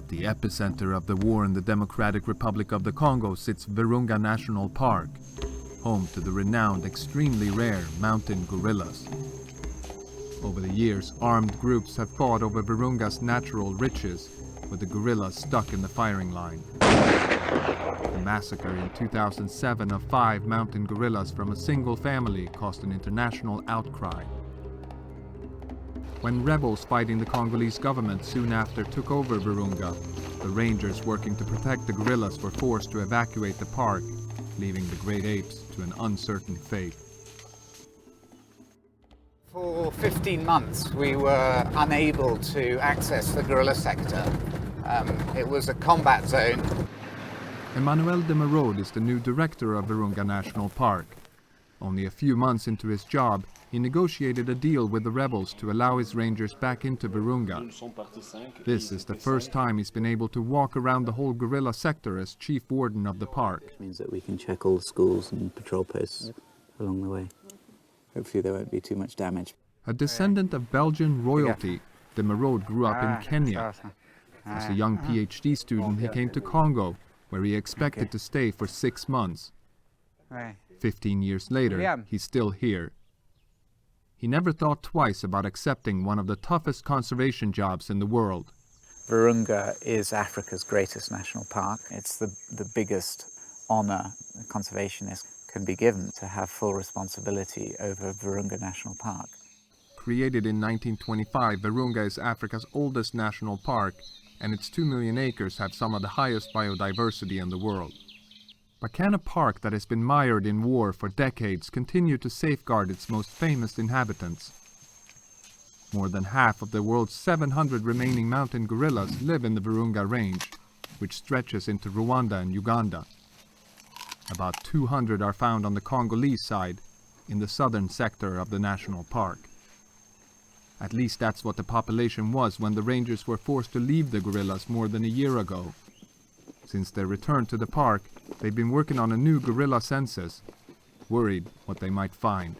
At the epicenter of the war in the Democratic Republic of the Congo sits Virunga National Park, home to the renowned, extremely rare mountain gorillas. Over the years, armed groups have fought over Virunga's natural riches, with the gorillas stuck in the firing line. The massacre in 2007 of 5 mountain gorillas from a single family caused an international outcry. When rebels fighting the Congolese government soon after took over Virunga, the rangers working to protect the gorillas were forced to evacuate the park, leaving the great apes to an uncertain fate. For 15 months we were unable to access the gorilla sector. It was a combat zone. Emmanuel de Merode is the new director of Virunga National Park. Only a few months into his job, he negotiated a deal with the rebels to allow his rangers back into Virunga. This is the first time he's been able to walk around the whole gorilla sector as chief warden of the park. It means that we can check all the schools and patrol posts along the way. Hopefully there won't be too much damage. A descendant of Belgian royalty, de Merode grew up in Kenya. As a young PhD student, he came to Congo, where he expected to stay for 6 months. 15 years later, he's still here. He never thought twice about accepting one of the toughest conservation jobs in the world. Virunga is Africa's greatest national park. It's the biggest honour a conservationist can be given, to have full responsibility over Virunga National Park. Created in 1925, Virunga is Africa's oldest national park, and its 2 million acres have some of the highest biodiversity in the world. But can a park that has been mired in war for decades continue to safeguard its most famous inhabitants? More than half of the world's 700 remaining mountain gorillas live in the Virunga range, which stretches into Rwanda and Uganda. About 200 are found on the Congolese side, in the southern sector of the national park. At least that's what the population was when the rangers were forced to leave the gorillas more than a year ago. Since their return to the park, they've been working on a new gorilla census, worried what they might find.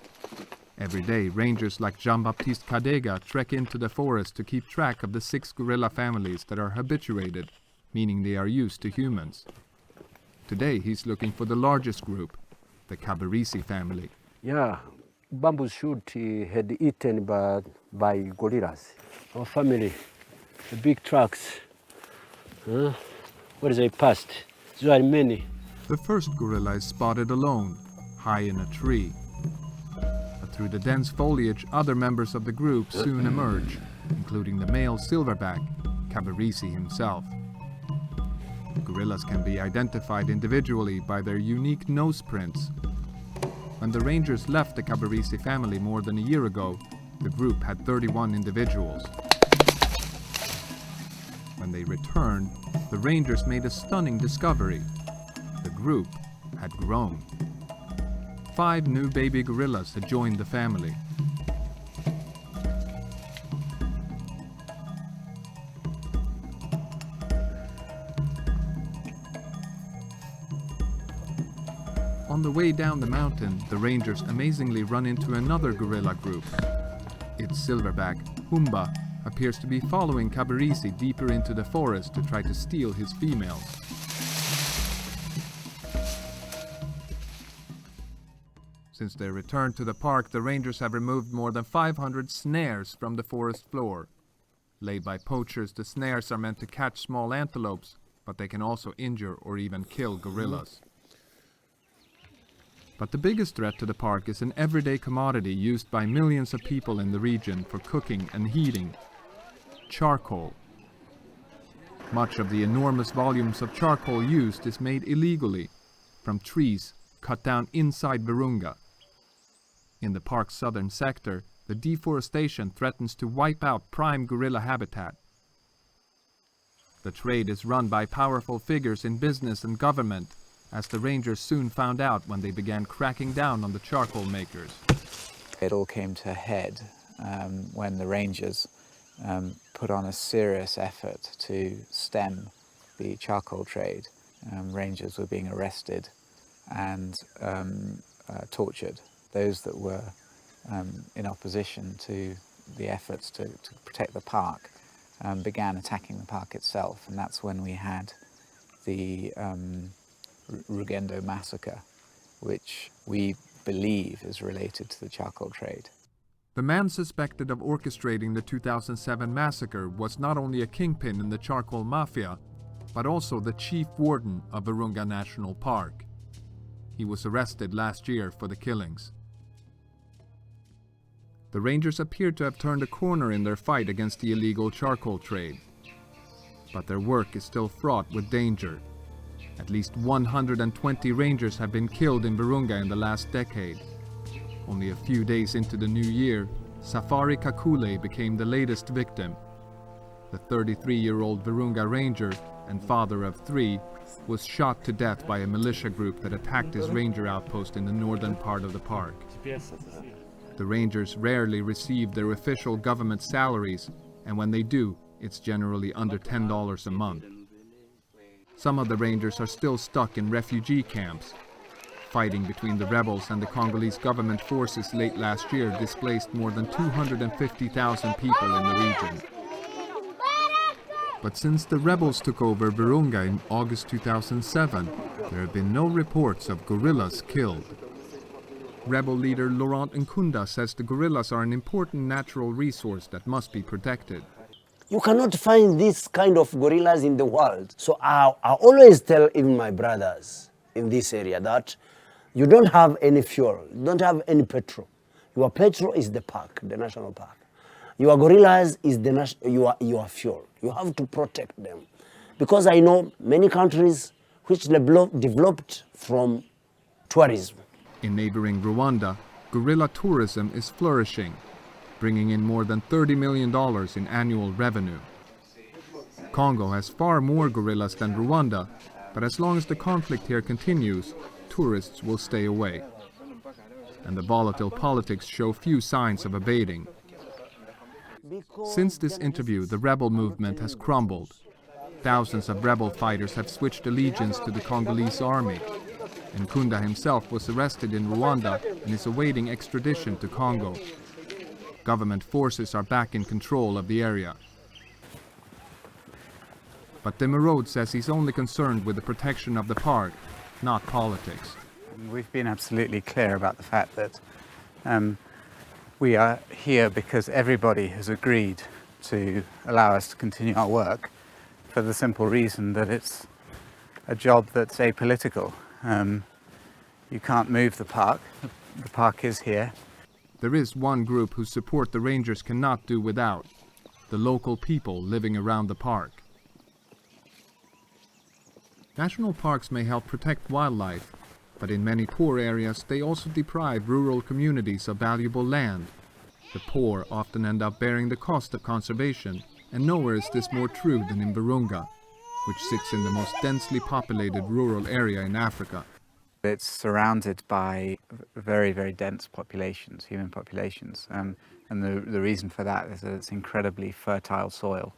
Every day, rangers like Jean-Baptiste Kadega trek into the forest to keep track of the 6 gorilla families that are habituated, meaning they are used to humans. Today, he's looking for the largest group, the Congolese family. Yeah, bamboo shoot had eaten by gorillas. Our family, the big trucks. What is they passed? There are many. The first gorilla is spotted alone, high in a tree. But through the dense foliage, other members of the group soon emerge, including the male silverback, Congolese himself. Gorillas can be identified individually by their unique nose prints. When the rangers left the Congolese family more than a year ago, the group had 31 individuals. When they returned, the rangers made a stunning discovery. The group had grown. 5 new baby gorillas had joined the family. On the way down the mountain, the rangers amazingly run into another gorilla group. Its silverback, Humba, appears to be following Congolese deeper into the forest to try to steal his females. Since their return to the park, the rangers have removed more than 500 snares from the forest floor. Laid by poachers, the snares are meant to catch small antelopes, but they can also injure or even kill gorillas. But the biggest threat to the park is an everyday commodity used by millions of people in the region for cooking and heating: charcoal. Much of the enormous volumes of charcoal used is made illegally, from trees cut down inside Virunga. In the park's southern sector, the deforestation threatens to wipe out prime gorilla habitat. The trade is run by powerful figures in business and government, as the rangers soon found out when they began cracking down on the charcoal makers. It all came to a head when the rangers put on a serious effort to stem the charcoal trade. Rangers were being arrested and tortured. Those that were in opposition to the efforts to protect the park began attacking the park itself, and that's when we had the Rwanda massacre, which we believe is related to the charcoal trade. The man suspected of orchestrating the 2007 massacre was not only a kingpin in the charcoal mafia, but also the chief warden of Virunga National Park. He was arrested last year for the killings. The rangers appear to have turned a corner in their fight against the illegal charcoal trade. But their work is still fraught with danger. At least 120 rangers have been killed in Virunga in the last decade. Only a few days into the new year, Safari Kakule became the latest victim. The 33-year-old Virunga ranger and father of 3 was shot to death by a militia group that attacked his ranger outpost in the northern part of the park. The rangers rarely receive their official government salaries, and when they do, it's generally under $10 a month. Some of the rangers are still stuck in refugee camps. Fighting between the rebels and the Congolese government forces late last year displaced more than 250,000 people in the region. But since the rebels took over Virunga in August 2007, there have been no reports of guerrillas killed. Rebel leader Laurent Nkunda says the gorillas are an important natural resource that must be protected. You cannot find this kind of gorillas in the world. So I always tell even my brothers in this area that you don't have any fuel, you don't have any petrol. Your petrol is the park, the national park. Your gorillas is your fuel. You have to protect them. Because I know many countries which developed from tourism. In neighboring Rwanda, gorilla tourism is flourishing, bringing in more than $30 million in annual revenue. Congo has far more gorillas than Rwanda, but as long as the conflict here continues, tourists will stay away. And the volatile politics show few signs of abating. Since this interview, the rebel movement has crumbled. Thousands of rebel fighters have switched allegiance to the Congolese army. Nkunda himself was arrested in Rwanda and is awaiting extradition to Congo. Government forces are back in control of the area. But Merode says he's only concerned with the protection of the park, not politics. We've been absolutely clear about the fact that we are here because everybody has agreed to allow us to continue our work for the simple reason that it's a job that's apolitical. You can't move the park. The park is here. There is one group whose support the rangers cannot do without: the local people living around the park. National parks may help protect wildlife, but in many poor areas they also deprive rural communities of valuable land. The poor often end up bearing the cost of conservation, and nowhere is this more true than in Virunga, which sits in the most densely populated rural area in Africa. It's surrounded by very, very dense populations, human populations, and the reason for that is that it's incredibly fertile soil.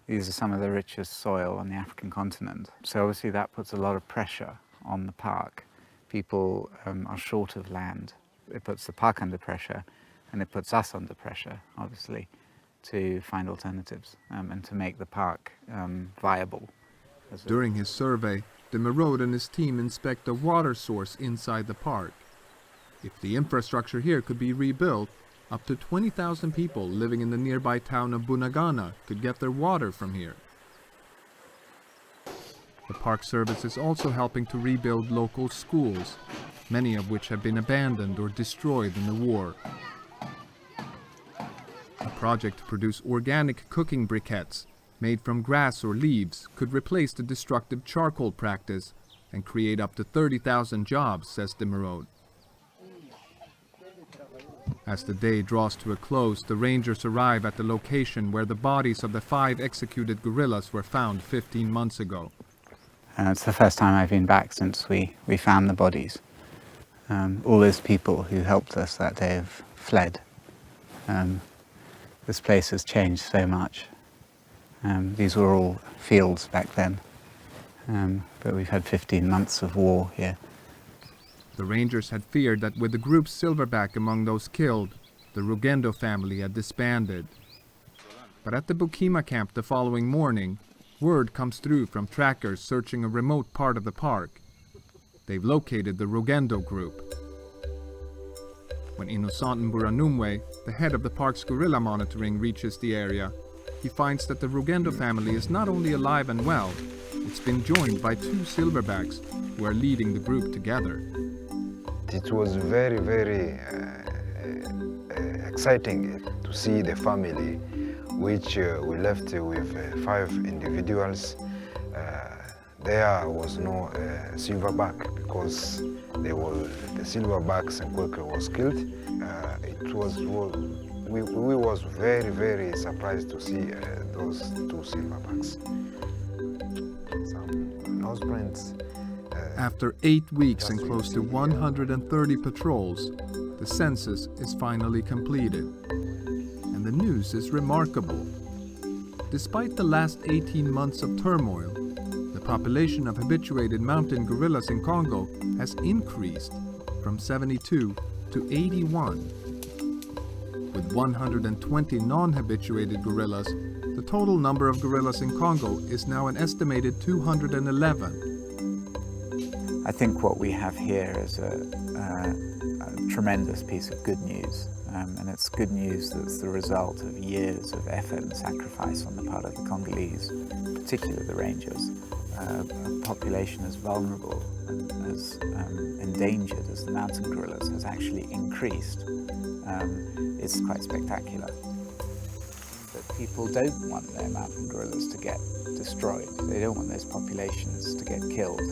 These are some of the richest soil on the African continent. So obviously that puts a lot of pressure on the park. People are short of land. It puts the park under pressure, and it puts us under pressure, obviously, to find alternatives and to make the park viable. During his survey, Merode and his team inspect a water source inside the park. If the infrastructure here could be rebuilt, up to 20,000 people living in the nearby town of Bunagana could get their water from here. The Park Service is also helping to rebuild local schools, many of which have been abandoned or destroyed in the war. A project to produce organic cooking briquettes made from grass or leaves could replace the destructive charcoal practice and create up to 30,000 jobs, says Merode. As the day draws to a close, the rangers arrive at the location where the bodies of the 5 executed guerrillas were found 15 months ago. It's the first time I've been back since we found the bodies. All those people who helped us that day have fled. This place has changed so much. These were all fields back then, but we've had 15 months of war here. The rangers had feared that with the group's silverback among those killed, the Rugendo family had disbanded. But at the Bukima camp the following morning, word comes through from trackers searching a remote part of the park. They've located the Rugendo group. When Innocent Mburanumwe, the head of the park's gorilla monitoring, reaches the area, he finds that the Rugendo family is not only alive and well, it's been joined by 2 silverbacks who are leading the group together. It was very, very exciting to see the family, which we left with 5 individuals. There was no silverback because the silverbacks and Quaker was killed. We was very, very surprised to see those 2 silverbacks. Some nose prints. After 8 weeks and close to 130 patrols, the census is finally completed. And the news is remarkable. Despite the last 18 months of turmoil, the population of habituated mountain gorillas in Congo has increased from 72 to 81. With 120 non-habituated gorillas, the total number of gorillas in Congo is now an estimated 211. I think what we have here is a tremendous piece of good news, and it's good news that's the result of years of effort and sacrifice on the part of the Congolese, particularly the rangers. A population as vulnerable and as endangered as the mountain gorillas has actually increased. It's quite spectacular. But people don't want their mountain gorillas to get destroyed. They don't want those populations to get killed.